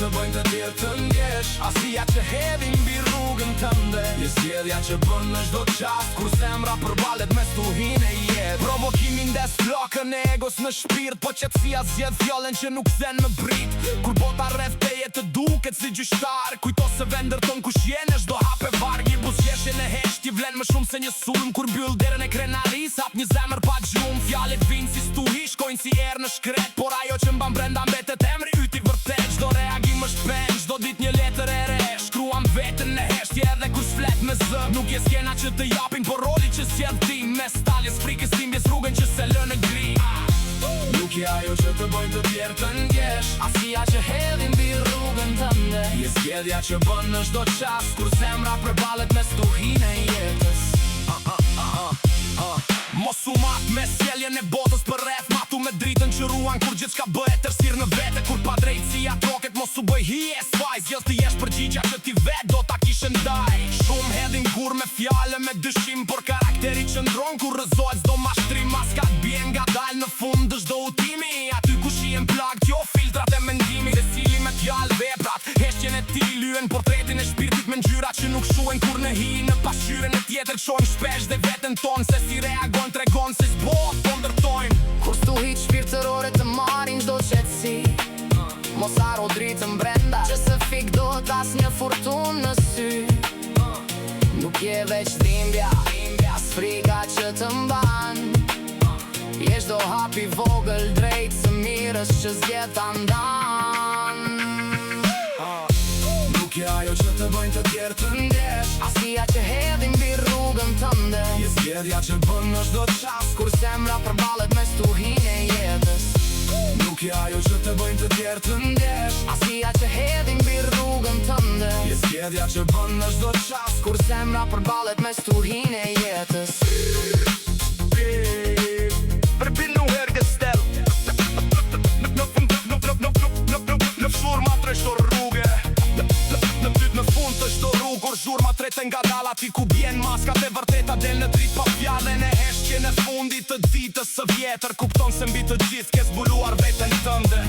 të bëjnë të tjerë të ndjesh, asia që hedhin mbi rrugën tënde. Je zgjedhja që bën në çdo qast, kur zemra përballet me stuhin e jetë. Provokimi ndes flokën e egos në shpirt, po qetësia zgjedh fjalën që nuk zen me brit. Kur bota rreth teje të duket si gjyqtar, kujto se vendërton kush je në çdo hap e varg. Një buzëqeshje në hesht i vlen më shumë se një sulm, kur mbyll derën e krenaris hap një zemër pa gjumë. Fjalët vinë si stuhi, shkojnë si erë në shkret, por ajo që mban brenda mbetet emri yt i vërtet. Çdo reagim është pen, çdo ditë një letër e re, shkruam veten në heshtje edhe kur s'flet me zë. Nuk je skena që të japin, por roli që sjell ti, mes taljes frikës timbjes rrugën që se lë në gri. Nuk je ajo që të bëjnë të tjerë të ndjesh, asia që hedhin mbi rrugën tënde. Je zgjedhja që bën në çdo qast, kur zemra përballet me stuhin e jetës. Mos u mat me sjelljen e botës për rreth, matu me dritën që ruan kur gjithçka bëhet tërësirë në vete. Kur pa drejtësia troket mos u bëj hijes fajs, jo të jesh përgjigja që ti vet do ta kishe ndaj. Shumë hedhin kur me fjale me dyshim, por karakteri qëndron kur rrëzohet çdo mashtrim. Maskat bien ngadalë në fund të çdo udhimi, aty ku shihen plagët jo filtrat e mendimit. Secili me fjalë veprat, heshtjen e tij lyen portretin e shpirtit me ngjyra që nuk shuhen kur në hi. Në pasqyrën e tjetër shohim shpesh dhe veten ton, se si reagon tregon se s'bot po ndërtojmë. Kur stuhit shpirtërore të marrin çdo qetësi, mos haro dritën brenda, që se fik do t'as një furtun në sy. Nuk je veç dhimbja, s'frika që të mban, je çdo hap i vogël drejt së mirës që zgjedh ta ndan. Nuk je ajo që të bëjnë të tjerë të ndjesh, asia që hedhin mbi rrugën tënde. Je zgjedhja që bën në çdo qast, kur zemra përballet me stuhin e jetës. Nuk je ajo që të bëjnë të tjerë të ndjesh, asia që hedhin mbi rrugën tënde. Je zgjedhja që bën në çdo qast, kur zemra përballet me stuhin e jetës. Përpinu hergëstel në fshurma tre çdo rrugë, në pyt në fund të çdo rrugë, kur zhurma trete nga dalla, ti ku bjen maskat e vërteta del në dritë pa fjallën e heshtjen e fundit të ditës së vjetër. Kupton se mbi të gjithë ke zbuluar veten tënde.